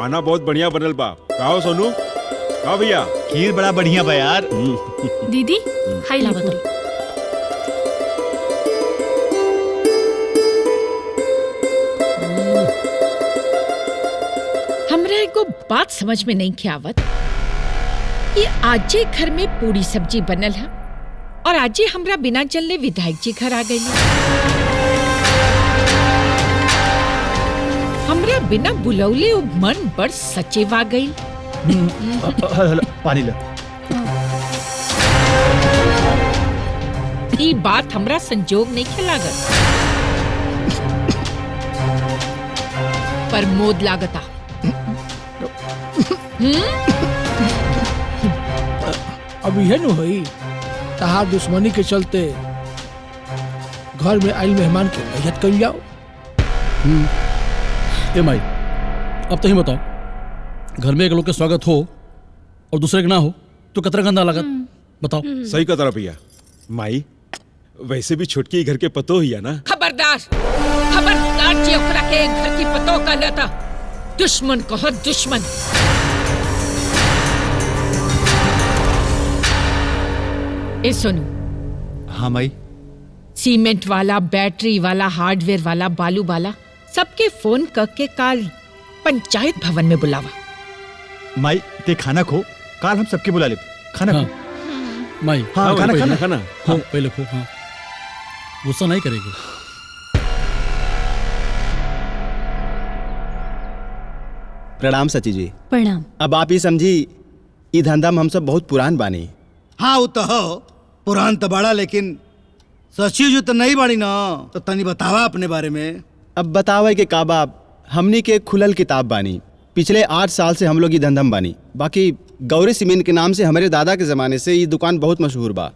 खाना बहुत बढ़िया बनल बा। कहो सोनू, कहो भैया। खीर बड़ा बढ़िया बा यार। दीदी हाई ला बताओ। हमरा एगो बात समझ में नहीं आवत कि आजे घर में पूरी सब्जी बनल है और आजे हमरा बिना चलने विधायक जी घर आ गई। हमरा बिना बुलौले मन बड़ सचेव आ गई। पानी ला। ई बात हमरा संजोग नहीं खिलागत, पर मोद लागता। अब यह न होई तहार दुश्मनी के चलते घर में आइल मेहमान के इज्जत कर जाओ। ए माई, अब तो ही बताओ, घर में एक लोग के स्वागत हो और दूसरे के ना हो तो कतरा गंदा लागत। बताओ। सही कतरा भैया। माई वैसे भी छोटकी घर के पतो ही है ना। खबरदार खबरदार जी, ओकरा के घर की पतो कहता। दुश्मन कहो दुश्मन। ए सुनो। हाँ माई। सीमेंट वाला, बैटरी वाला, हार्डवेयर वाला, बालू वाला सबके फोन करके काल पंचायत भवन में बुलावा। माई ते खाना खो, काल हम सबके बुला ले। खाना हाँ। खो। माई। हाँ, खाना खाना खाना। हाँ, पहले खो। हाँ, गुस्सा नहीं करेगी। प्रणाम सची जी। प्रणाम। अब आप ही समझी, ई धंधा में हम सब बहुत पुरान बानी। हाँ वो तो हो, पुरान तो बड़ा, लेकिन सची जो तो नहीं बाड़ी ना, तो तनी बतावा अपने बारे में। अब बतावे के काबाब, हमनी के खुलल किताब बानी। पिछले 8 साल से हम लोग ई धंधा में बानी। बाकी गौरी सीमेंट के नाम से हमारे दादा के जमाने से ये दुकान बहुत मशहूर बा।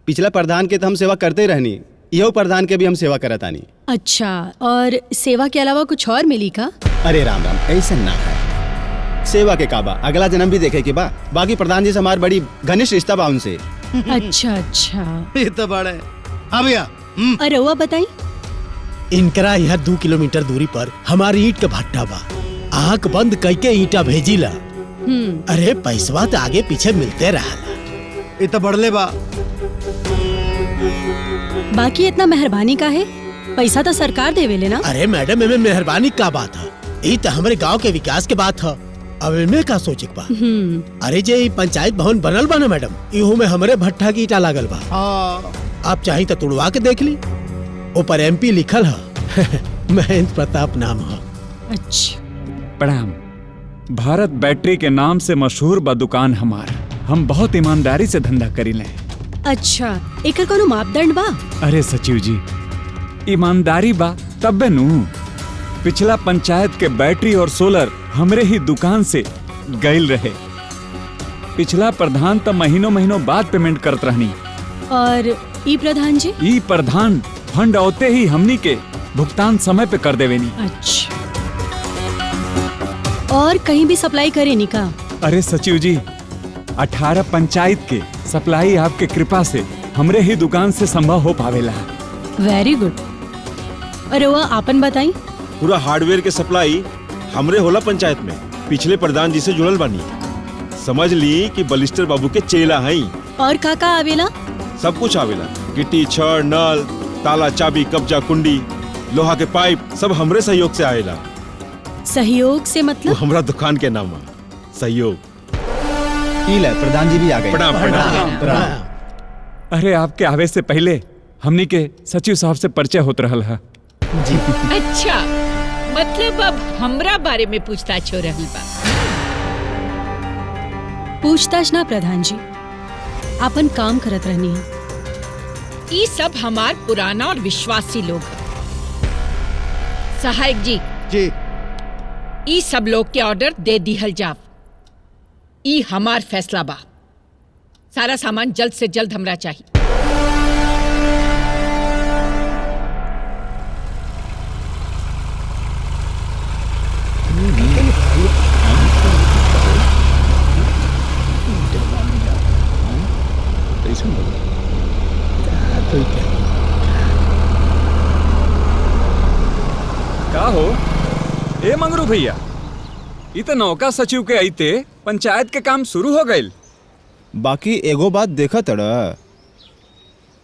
पिछला प्रधान के तो हम सेवा करते रहनी, यहो प्रधान के भी हम सेवा करत आनी। अच्छा, और सेवा के अलावा कुछ और मिली का? अरे राम राम, ऐसा ना है। सेवा के काबा अगला जन्म भी देखे के बा। बाकी प्रधान जी से हमारी बड़ी घनिष्ठ रिश्ता बा उनसे। अच्छा अच्छा। ये तो बड़े। हाँ भैया। अरे हुआ बताई। इनकरा यहाँ 2 किलोमीटर दूरी पर हमारी ईंट का भट्टा बा। आँख बंद करके ईंटा भेजीला। अरे पैसवा तो आगे पीछे मिलते रहा। ये तो बढ़ले बा। बाकी इतना मेहरबानी का है? पैसा तो सरकार देवेले ना। अरे मैडम, इनमें मेहरबानी का बात है? ये तो हमारे गांव के विकास के बात है। अब इनमें का सोचे बा? अरे जे पंचायत भवन बनल बा ना मैडम, इहू में हमारे भट्टा की ईटा लागल बा। हाँ। आप चाहिए तो तुड़वा के देख ली, ऊपर MP लिखल है। महेंद्र प्रताप नाम है। अच्छा। प्रणाम। भारत बैटरी के नाम से मशहूर बा दुकान हमार। हम बहुत ईमानदारी से धंधा करीले। अच्छा, एकर कोनो मापदंड बा? अरे सचिव जी, ईमानदारी बा तब नू। पिछला पंचायत के बैटरी और सोलर हमरे ही दुकान से गईल रहे। पिछला प्रधान तो महीनों महीनों बाद पेमेंट करत रहनी। और ई प्रधान जी? ई प्रधान फंड औते ही हमनी के भुगतान समय पे कर देवेनी। अच्छा, और कहीं भी सप्लाई करे नी का? अरे सचिव जी, 18 पंचायत के सप्लाई आपके कृपा से हमरे ही दुकान से संभव हो पावेला। Very good. अरे वह आपन बताई। पूरा हार्डवेयर के सप्लाई हमरे होला पंचायत में। पिछले प्रधान जी से जुड़ल बानी। समझ ली कि बलिस्टर बाबू के चेला हई। और का आवेला? सब कुछ आवेला। गिट्टी, छड़, नल, ताला, चाबी, कब्जा, कुंडी, लोहा के पाइप सब हमरे सहयोग से आवेला। सहयोग से वो मतलब? हमरा दुकान के नाम है सहयोग। प्रधान जी भी आ गए। प्रणाम प्रणाम। अरे आपके आवे से पहले हमनी के सचिव साहब से परिचय होत रहल है। अच्छा, मतलब अब हमरा बारे में पूछताछ हो रही बा। पूछताछ ना प्रधान जी, आपन काम करत रहनी है। ये सब हमार पुराना और विश्वासी लोग हैं। सहायक जी जी। ई सब लोग के ऑर्डर दे दिहल जाव। ई हमार फैसला बा। सारा सामान जल्द से जल्द हमरा चाहिए। का हो ए मंगरू भैया, इ त नौका सचिव के आइते पंचायत के काम शुरू हो गइल। बाकी एगो बात देखा तड़,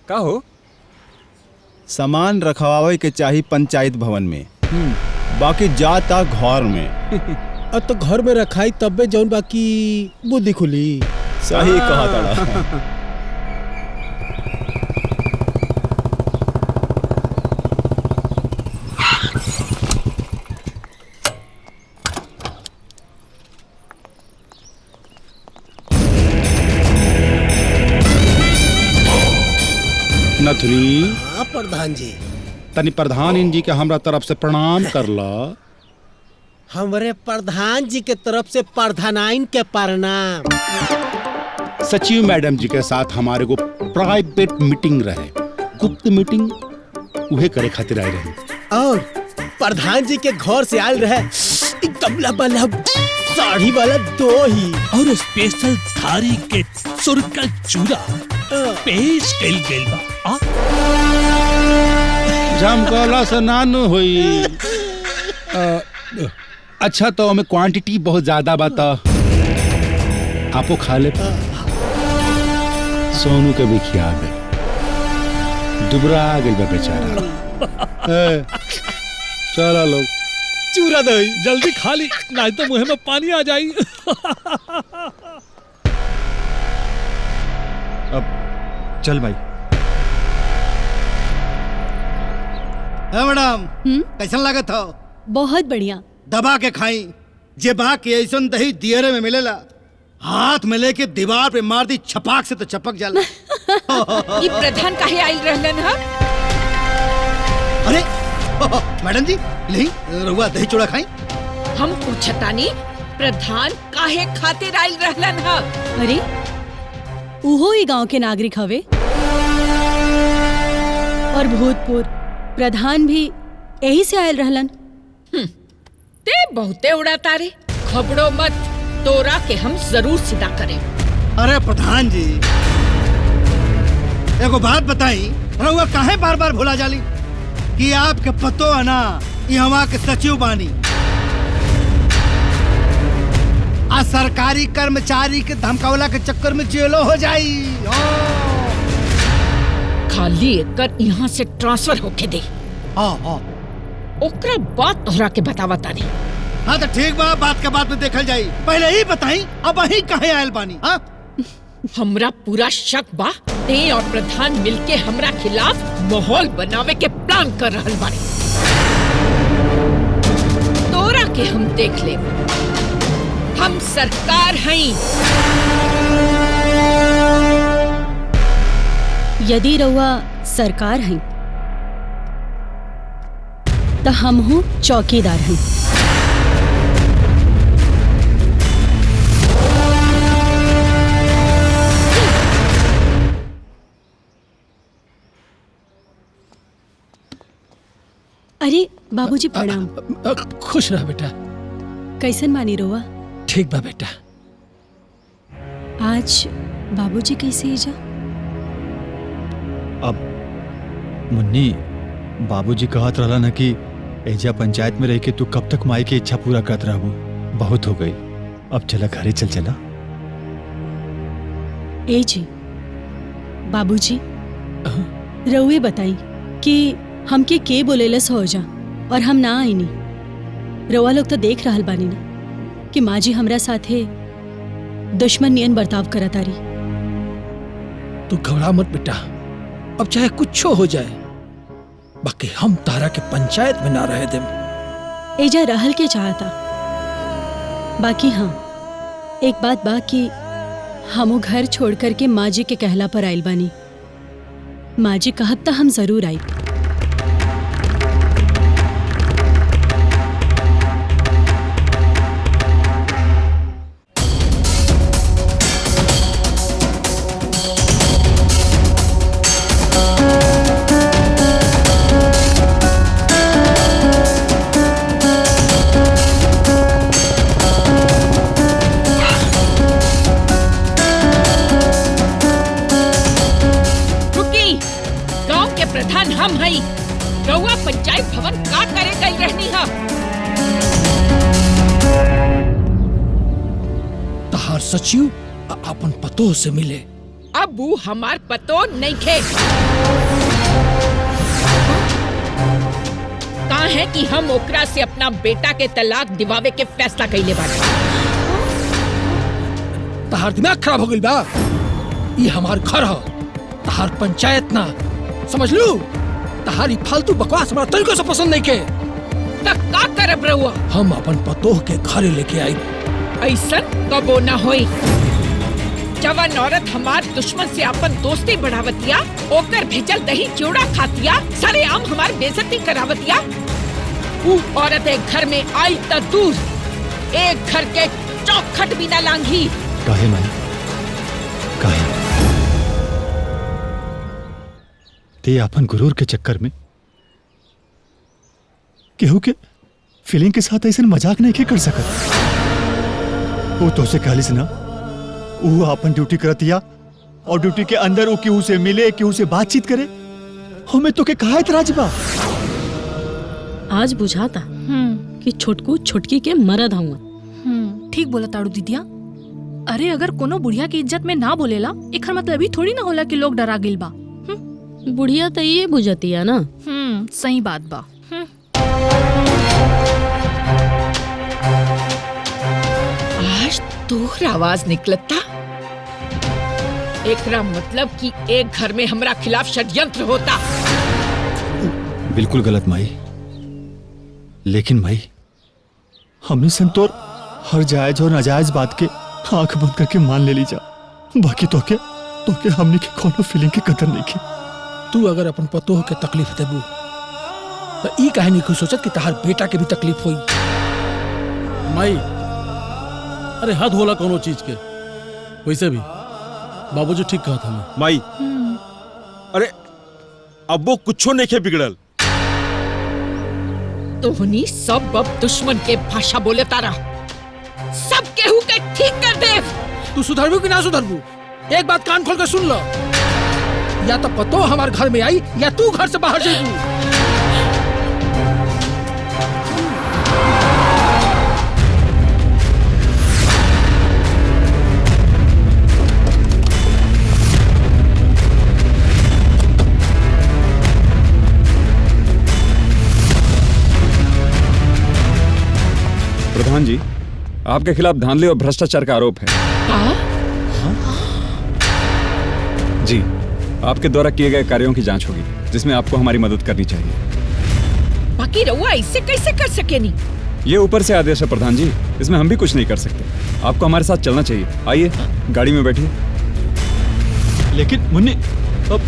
का हो? सामान रखवावे के चाही पंचायत भवन में, बाकी जाता घर में। अब तो घर में रखाई तब्बे जौन बाकी बुद्धि खुली। सही कहा तड़ा। नथुनी, हाँ प्रधान जी। तनी प्रधान जी के हमरा तरफ से प्रणाम कर ला। हमरे प्रधान जी के तरफ से प्रधानाइन के प्रणाम। सचिव मैडम जी के साथ हमारे को प्राइवेट मीटिंग रहे, गुप्त मीटिंग, उहे करे खातिर आए रहे। और प्रधान जी के घर से आयल रहे एकदम लबलब साड़ी वाला दो ही और स्पेशल थारी के सुरकल चूड़ा पेश कइल गइल बा। जमकौला से नानू होई। अच्छा तो हमें क्वांटिटी बहुत ज्यादा बता, आपो खा ले। सोनू के भी खिया गए, दुबरा आ गई बा बेचारा। चला लोग चूड़ा दही जल्दी खा ली, नहीं तो मुंह में पानी आ जाई। अब चल भाई। मैडम कैसन लागत हो? बहुत बढ़िया। दबा के खाई, जे बा के ऐसन दही दियरे में मिलेला, हाथ में लेके दीवार पे मार दी छपाक से तो चपक जाला। ये प्रधान काहे आइल रहलन हा? अरे मैडम जी ले रहुआ दही चूड़ा खाई। हम पूछतानी प्रधान काहे खातिर आइल रहलन हा? अरे उहो ही गांव के नागरिक हवे और भूतपूर्व प्रधान भी यही से आयल रहलन। ते बहुते उड़ाता रे, खबड़ो मत, तोरा के हम जरूर सीधा करें। अरे प्रधान जी एगो बात बताई, रहुआ काहे बार बार भुला जाली कि आपके पतो है ना ये हवा के सचिव बानी, आ सरकारी कर्मचारी के धमकावला के चक्कर में जेलो हो जाई। खाली एकर यहाँ से ट्रांसफर होके दे। ओकरा बात तोहरा के बतावा तानी। हाँ तो ठीक बा, बात के बाद में देखल जाई, पहले ही बताई अब वही कहे आयल बानी। हाँ हमरा पूरा शक बा ते और प्रधान मिलके हमरा खिलाफ माहौल बनावे के प्लान कर रहल बानी। तोरा के हम देख ले, हम सरकार हई। यदि रउआ सरकार हैं तो हम हूँ चौकीदार हैं। अरे बाबूजी प्रणाम। खुश रह बेटा। कैसन मानी रउआ? ठीक बा बेटा। आज बाबूजी कैसे इजा? अब मुन्नी बाबूजी कहत रहला न कि एजा पंचायत में रह के तू कब तक माई की इच्छा पूरा करत रहबू, बहुत हो गई, अब चला घरे चल चला। ए जी बाबूजी रउए बताई कि हमके के बोलेलस हो जा और हम ना आईनी। रउआ लोग तो देख रहल बानी ना कि माँ जी हमरा साथे दुश्मन नियन बर्ताव करत आरी। तू घबरा मत बेटा, अब चाहे कुछ हो जाए, बाकी हम तारा के पंचायत में ना रहे देम। एजा रहल के चाहता, बाकी हाँ एक बात बा कि हमू घर छोड़ करके माँ जी के कहला पर आइल बानी। माँ जी कहब त हम जरूर आई। प्रधान हम हई, रउआ पंचायत भवन का करे गई रहनी है? तहार सचिव अपन पतोह से मिले। अब वो हमार पतो नहीं खे कहा है कि हम ओकरा से अपना बेटा के तलाक दिवावे के फैसला कइले बानी। तहार दिमाग खराब हो गइल बा। ये हमार घर ह, तहार पंचायत ना, समझ लू। तहारी फालतू बकवास हमरा तनिको से पसंद नहीं के। तक का करब रहुआ? हम अपन पतोह के घरे लेके आई। ऐसन कबो ना होई। जवान औरत हमार दुश्मन से अपन दोस्ती बढ़ावतिया, ओकर भेजल दही चूड़ा खातिया, सरेआम हमार बेइज्जती करावतिया। वो औरत एक घर में आई त दूर, एक घर के चौखट भी ना लांघी। काहे माई, काहे ते अपन गुरूर के चक्कर में केहू के फीलिंग के साथ ऐसे मजाक नहीं कर सकत। वो तो से कहलिस ना, वो अपन ड्यूटी करतिया और ड्यूटी के अंदर वो केहू से मिले, केहू से बातचीत करे। हमें तो के कहा इतराज बा। आज बुझाता कि छोटकू छोटकी के मरद हूँ। ठीक बोला ताड़ू दीदिया। अरे अगर कोनो बुढ़िया की इज्जत में ना बोलेला, एकर मतलब ही थोड़ी ना होला कि लोग डरा गिल बा। बुढ़िया तो ये बुझतिया ना। सही बात बा। आज तोहर आवाज निकलता, एकरा मतलब कि एक घर में हमरा खिलाफ षड्यंत्र होता। बिल्कुल गलत माई, लेकिन भाई हमने संतोर हर जायज और नाजायज बात के आंख बंद करके मान ले ली जा। बाकी तो के हमने के कोनो फीलिंग की कदर नहीं की। तू अगर अपन पतोह के तकलीफ देबू तो ई काहे नहीं खुश सोचत कि तहार बेटा के भी तकलीफ होई। माई, अरे हद होला कोनो चीज के। वैसे भी बाबूजी ठीक कहा था। मैं माई, अरे अब वो कुछो नहीं के बिगड़ल। तोहनी सब अब दुश्मन के भाषा बोले तारा, सब केहू के ठीक कर दे। तू सुधरबू कि ना सुधरबू, एक बात कान खोल के सुन लो। या तो पतो हमारे घर में आई या तू घर से बाहर जाइबू। प्रधान जी, आपके खिलाफ धांधली और भ्रष्टाचार का आरोप है। जी, आपके द्वारा किए गए कार्यों की जांच होगी, जिसमें आपको हमारी मदद करनी चाहिए। बाकी रहुआ इससे कैसे कर सके नहीं? ये ऊपर से आदेश है प्रधान जी, इसमें हम भी कुछ नहीं कर सकते। आपको हमारे साथ चलना चाहिए। आइए, गाड़ी में बैठिए। लेकिन मुन्नी, अब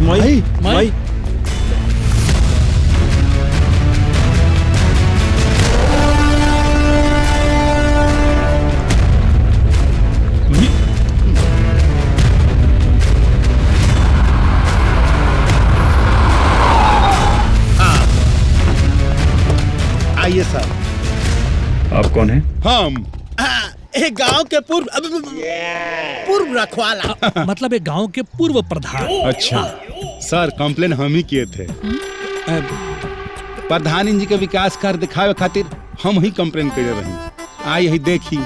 माई, माई, आइए सर। आप कौन हैं? हम एक गांव के पूर्व रखवाला। मतलब एक गांव के पूर्व प्रधान। अच्छा सर, कंप्लेन हम ही किए थे। प्रधान जी के विकास कार्य दिखावे खातिर हम ही कंप्लेन करे रही। आई ही देखी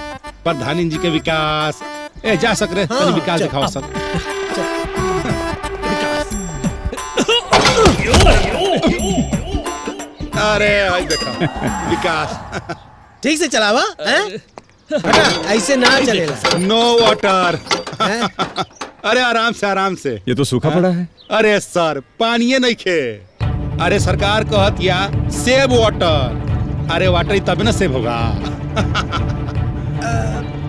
प्रधान जी के विकास। ए जा सक रे, हाँ, विकास दिखाओ सर। अरे भाई देखा विकास ठीक से चलावा हैं? ऐसे ना चलेगा। नो वाटर। अरे आराम से, आराम से। ये तो सूखा पड़ा है। अरे सर, पानी नहीं खे। अरे सरकार कहत या सेव वाटर। अरे वाटर तब ना सेव होगा।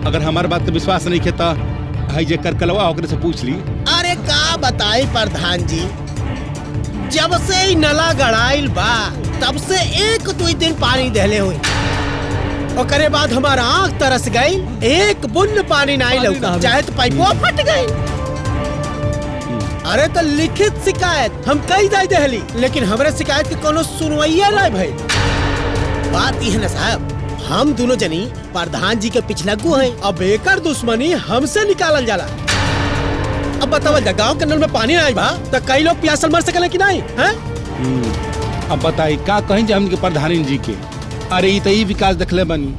अगर हमारे बात का विश्वास नहीं खेता, हाई जे कर कलवा ओकरे से पूछ ली। अरे का बताई प्रधान जी, जब से ही नला गड़ाइल बा तब से एक दो दिन पानी दहले हुई। ओकरे बाद हमारा आँख तरस गई, एक बूंद पानी नहीं लौका, चाहे तो पाइपो फट गई। अरे तो लिखित शिकायत हम कई दाई दहली, लेकिन हमरे शिकायत की कोनो सुनवाइया नहीं भाई। बात यह है ना साहब, हम दोनों जनी प्रधान जी के पिछलग्गू हैं। अब एकर दुश्मनी हमसे निकालल जाला। अब बताओ, गाँव के नल में पानी नहीं बा तो कई लोग प्यासल मर सकले कि नहीं हैं? अब बताई का कहीं हमके प्रधान जी के। अरे ये तो विकास देखले बनी।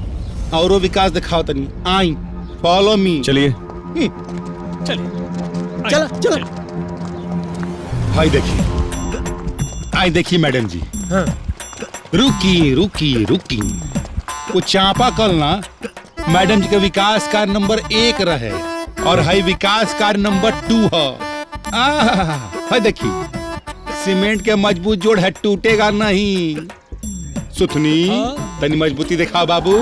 औरो विकास दिखाओ तनी। I follow me. चलिए चला चला। भाई देखिए, आई देखिए मैडम जी। हाँ। रुकी रुकी रुकी, वो चापा कल ना मैडम जी के विकास कार्य नंबर 1 रहे और है विकास कार्य नंबर 2 है। देखिए सीमेंट के मजबूत जोड़ है, टूटेगा नहीं। सुथनी तनी मजबूती दिखाओ बाबू।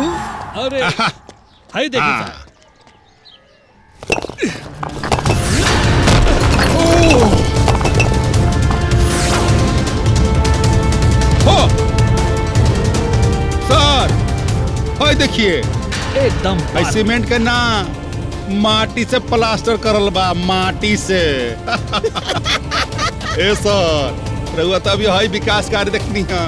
अरे हाय देखिए सर, हाय देखिए एकदम सीमेंट के ना माटी से प्लास्टर करल बा, माटी से। ए सर, रउआ तो अभी हाई विकास कार्य देखनी है।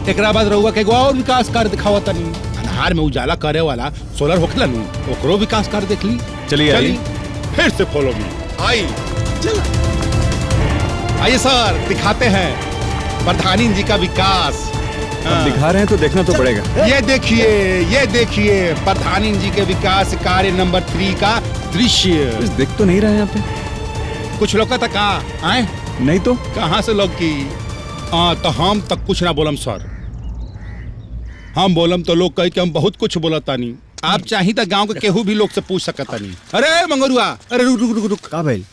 एकरा बाद रउआ के एगो और विकास कार्य दिखावा तनी। अनहार में उजाला करे वाला सोलर होखला नु, ओकरो विकास कार्य देख ली। चलिए आइए। फिर से फॉलो मी। आई चला। आइए सर, दिखाते हैं प्रधानी जी का विकास। अब दिखा रहे हैं तो देखना तो पड़ेगा। ये देखिए प्रधानी जी के विकास कार्य नंबर 3 का दृश्य। कुछ दिख तो नहीं रहा है यहाँ पे। कुछ लोग तक आए नहीं तो कहाँ से लोग की। तो हम तक कुछ ना बोलम सर। हम बोलम तो लोग कहे कि हम बहुत कुछ बोलता नहीं। आप चाहिए तो गांव के केहू भी लोग से पूछ सकता नहीं। अरे मंगरुआ, अरे रुक रुक रुक रुक। का भाई?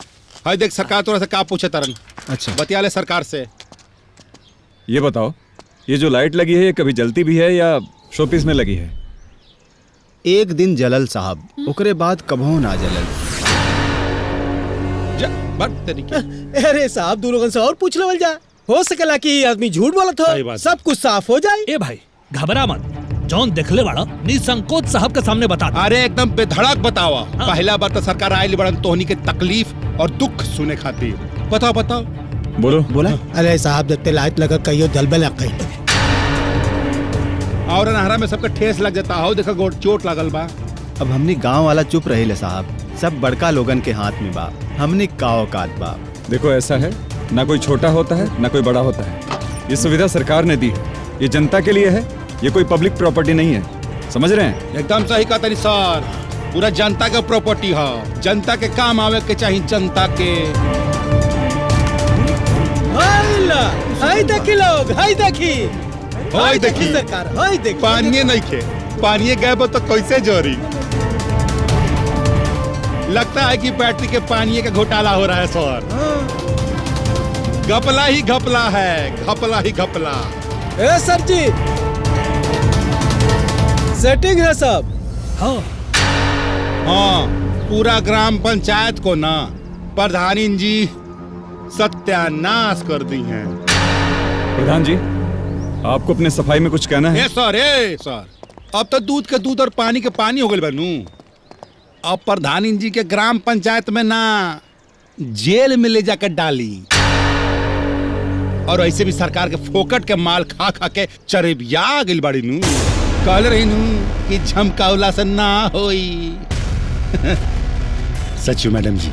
हाय देख, सरकार तोरा से का पूछे तरन। अच्छा बतिया ले सरकार से। ये बताओ, ये जो लाइट लगी है ये कभी जलती भी है या शोपीस में लगी है? एक दिन जलल साहब, ओकरे बाद कभो ना जलल। अरे साहब, दू लोगन से और पूछ लेवल जा। हो सकेला कि आदमी झूठ बोलत हो, सब कुछ साफ हो जाए। ए भाई घबरा मत, जौन देखले वाला निसंकोच साहब के सामने बता। अरे एकदम बेधड़क बतावा। हाँ। पहला बार तो सरकार आयल बड़न तोहनी के तकलीफ और दुख सुने खातिर। बताओ बताओ। बोलो बोला। अरे साहब, जत्ते लाइट लगा कहियो जलबे ना कहीं। और नहरा में सबका ठेस लग जाता हो, देखा गोड़ चोट लागल बा। अब हमनी गांव वाला चुप रहे साहब, सब बड़का लोगन के हाथ में बा। हमनी का औकात बा। देखो ऐसा है, ना कोई छोटा होता है ना कोई बड़ा होता है। ये सुविधा सरकार ने दी है, ये जनता के लिए है, ये कोई पब्लिक प्रॉपर्टी नहीं है। समझ रहे हैं? एकदम सही कहा तनी सर, पूरा जनता का प्रॉपर्टी है। जनता के काम आवे के चाहिए, जनता के। हाय देखी लोग, हाय देखी, हाय देखी सरकार, हाय देखी। पानी नहीं खे, पानी गए तो कैसे जोरी। लगता है कि बैटरी के पानी का घोटाला हो रहा है सर। घपला ही घपला है, घपला ही घपला। ए सर जी, सेटिंग है सब। हाँ, पूरा ग्राम पंचायत को ना प्रधानी जी सत्यानाश कर दी हैं। प्रधान जी, आपको अपने सफाई में कुछ कहना है? ए सर, अब तो दूध के दूध और पानी के पानी हो गए बनू। अब प्रधानी जी के ग्राम पंचायत में ना जेल में ले जाकर डाली। और ऐसे भी सरकार के फोकट के माल खा खा के चरेबिया गई बड़ी नू। कल रही नू कि झमकावला से ना होई। सचिव मैडम जी,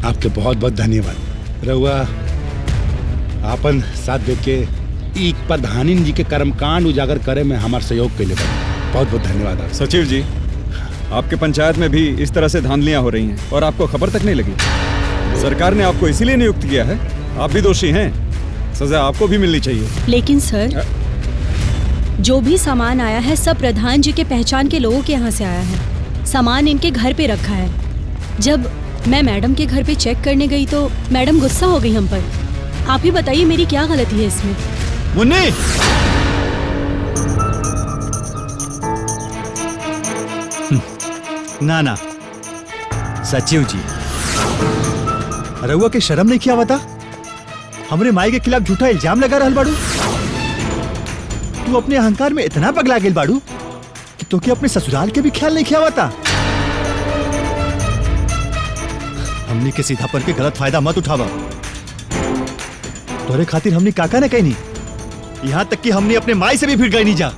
आपके बहुत बहुत धन्यवाद। रहुआ आपन साथ दे के ई प्रधानी जी के कर्मकांड उजागर करे में हमार सहयोग के लिए बहुत बहुत धन्यवाद। आप सचिव जी, आपके पंचायत में भी इस तरह से धांधलियां हो रही हैं और आपको खबर तक नहीं लगी। सरकार ने आपको इसीलिए नियुक्त किया है, आप भी दोषी हैं, सजा आपको भी मिलनी चाहिए। लेकिन सर, जो भी सामान आया है सब प्रधान जी के पहचान के लोगों के यहाँ से आया है। सामान इनके घर पे रखा है। जब मैं मैडम के घर पे चेक करने गई तो मैडम गुस्सा हो गई हम पर। आप ही बताइए मेरी क्या गलती है इसमें? मुन्नी, ना ना सचिव जी, रउआ के शर्म नहीं किया बता? हमरे माई के खिलाफ झूठा इल्जाम लगा रहल बाड़ू। तू अपने अहंकार में इतना पगला गेल बाड़ू कि तो के अपने ससुराल के भी ख्याल नहीं किया बता। हमनी के सीधापन के गलत फायदा मत उठावा। तोरे खातिर हमनी काका ने कही नहीं, यहाँ तक कि हमने अपने माई से भी फिर गई नहीं जा।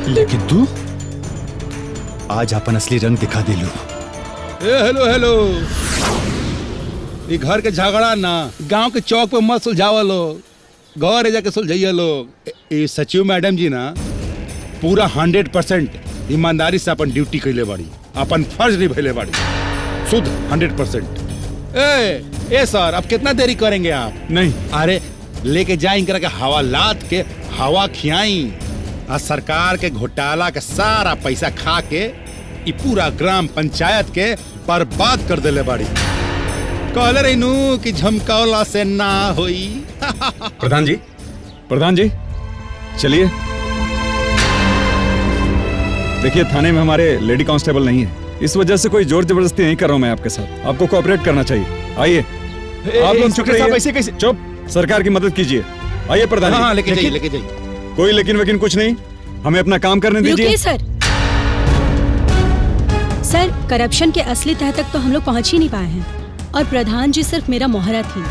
लेकिन तू आज अपन असली रंग दिखा दे लो। हेलो हेलो, ये घर के झगड़ा ना गांव के चौक पे मत सुलझावा लोग, घर जाके सुलझाइए लोग। ये सचिव मैडम जी ना पूरा 100% ईमानदारी से अपन ड्यूटी कैले बाड़ी, अपन फर्ज निभैले बाड़ी, शुद्ध 100%। ए सर, अब कितना देरी करेंगे आप? नहीं, अरे लेके जाए इनकरा के हवा लाद के हवा खियाई, आ सरकार के घोटाला के सारा पैसा खा के ई पूरा ग्राम पंचायत के बर्बाद कर देले बाड़ी। कहले रही नू कि झमकौला से ना होई। प्रधान जी चलिए। देखिए, थाने में हमारे लेडी कांस्टेबल नहीं है, इस वजह से कोई जोर जबरदस्ती नहीं कर रहा हूं मैं आपके साथ। आपको कोऑपरेट करना चाहिए। आइए आप लोग चुप रहिए। ऐसे कैसे? चुप, सरकार की मदद कीजिए। आइए प्रधान जी। हाँ, लेके जाइए। कोई लेकिन वेकिन कुछ नहीं, हमें अपना काम करने दीजिए। रुकिए सर, करप्शन के असली तह तक तो हम लोग पहुंच ही नहीं पाए हैं, और प्रधान जी सिर्फ मेरा मोहरा थी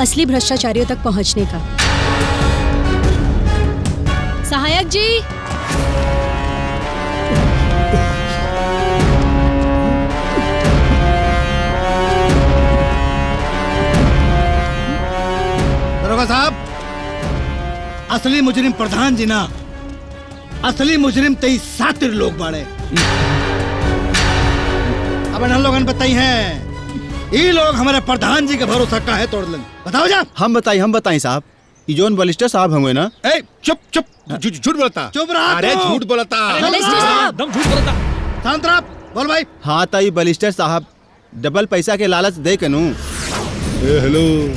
असली भ्रष्टाचारियों तक पहुंचने का। सहायक जी, दरोगा साहब, असली मुजरिम प्रधान जी ना, असली मुजरिम 23 सातिर लोग बाड़े। अब इन लोगन बताई हैं ये लोग हमारे प्रधान जी के भरोसा काहे तोड़ लें? बताओ जा। हम बताई साहब, ये जोन बलिस्टर साहब होंगे ना। ए चुप, झूठ बोलता। चुप रहा। अरे झूठ बोलता। एकदम झूठ बोलता। शांत रह, बोल भाई। हाँ तो ये बलिस्टर साहब डबल पैसा के लालच दे के नू। हेलो,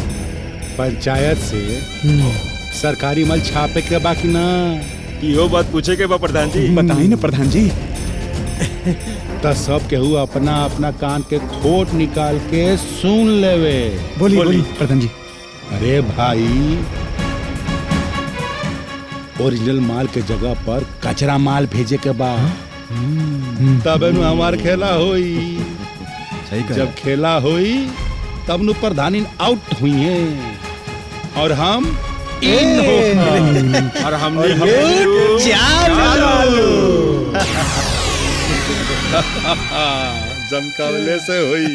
पंचायत से सरकारी माल छापे के बाकी ना, इहो बात पूछे के बा प्रधान जी। बताइए ना प्रधान जी। तो सब केहू अपना अपना कान के खोट निकाल के सुन लेवे। बोलिए प्रधान जी। अरे भाई, ओरिजिनल माल के जगह पर कचरा माल भेजे के बाद तब नु हमार खेला होई। सही कहा। जब खेला होई तब नु प्रधानी आउट हुई है और हम इन हो, और हमने जमकावले से हुई।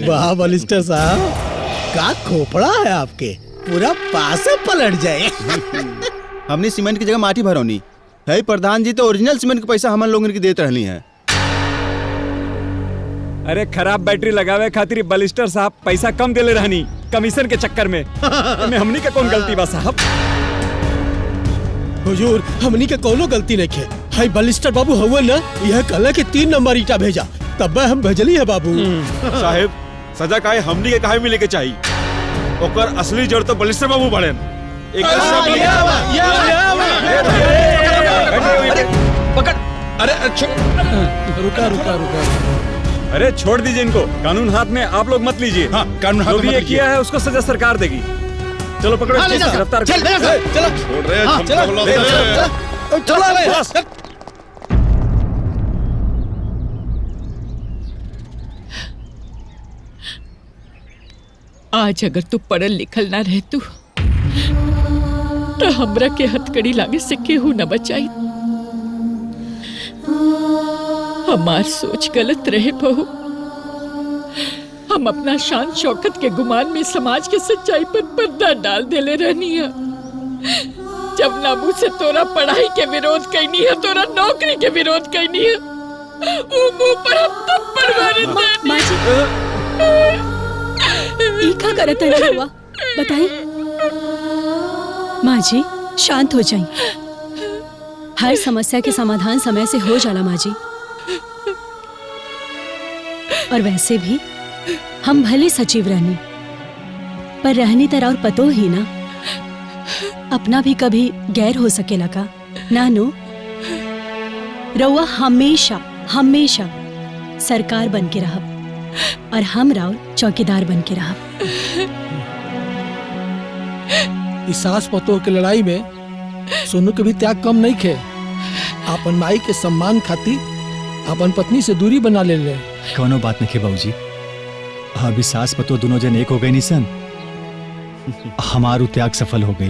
वाह बलिस्टर साहब, का खोपड़ा है आपके, पूरा पासे पलट जाए। हमने सीमेंट की जगह माटी भरौनी है। प्रधान जी तो ओरिजिनल सीमेंट के पैसा हम लोगन की देते रहनी है। अरे खराब बैटरी लगावे खातिर बलिस्टर साहब पैसा कम देले रहनी कमीशन के चक्कर में। हमनी के कौन गलती बा साहब? हुजूर, हमनी के कोनो गलती नहीं है। हाय बलिस्टर बाबू हुआ ना, यह कहला कि 3 नंबर ईटा भेजा, तब हम भेजली है बाबू। साहेब, सजा काहे हमनी के काहे मिले के चाहिए? ओकर असली जड़ तो बलिस्टर बाबू बड़े। पकड़। अरे रुका। अरे छोड़ दीजिए इनको, कानून हाथ में आप लोग मत लीजिए। हाँ, कानून हाथ जो में भी मत ये लीजिए। किया है उसको सजा सरकार देगी। चलो पकड़ो, गिरफ्तार चल, चलो। छोड़ रहे हाँ, चलो। आज अगर तू पढ़ल लिखल ना रहे तू तो हमरा के हथकड़ी लागे से केहू न बचाई। हमार सोच गलत रहे बहू। हम अपना शान शौकत के गुमान में समाज के सच्चाई पर पर्दा डाल देले रहनी है। जब नामू से तोरा पढ़ाई के विरोध कैनी है, तोरा नौकरी के विरोध कैनी है, वो मुंह पर हम थप्पड़ मारे ई का करत है हुआ बताई। माँ जी शांत हो जाइए, हर समस्या के समाधान समय से हो जाला माँ जी। और वैसे भी हम भले सचिव रहनी, पर रहनी तरह और पतो ही ना, अपना भी कभी गैर हो सकेला का नानू। रउआ हमेशा हमेशा सरकार बन के रहब और हम राउर चौकीदार बन के रहब। इस सास पतोह के लड़ाई में सोनू के भी त्याग कम नहीं खे। अपन माई के सम्मान खातिर अपन पत्नी से दूरी बना ले। कोनो बात नहीं बाबूजी, अभी सास पतो दोनों जन एक हो गए निसन, हमारू त्याग सफल हो गई।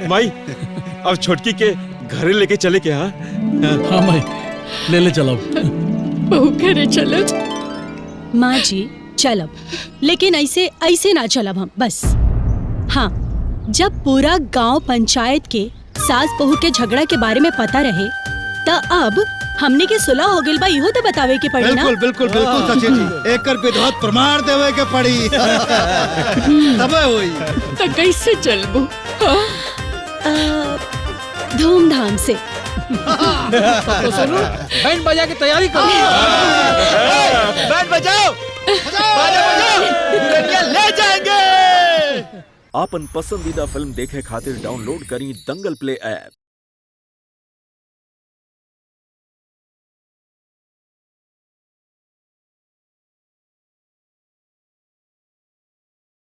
माई, अब छोटकी के घरे लेके चले के? हाँ माई, ले चलो। बहू घरे चलो। माँ जी चलब, लेकिन ऐसे ना चलब हम बस। हाँ, जब पूरा गांव पंचायत के सास बहू के झगड़ा के बारे में पता रहे त अब हमने के सुलह हो गइल बा इहो तो बतावे के पड़ी ना। बिल्कुल बिल्कुल बिल्कुल सचिन जी, एक विधवत प्रमाण देवे के पड़ी तबे होई। तो कैसे चलबू? धूमधाम से। तो सुनो, बैंड बजा के तैयारी करो। बैंड बजाओ, बाजा बजाओ, दुल्हनिया ले जाएंगे। आपन पसंदीदा फिल्म देखे खातिर डाउनलोड करी दंगल प्ले ऐप।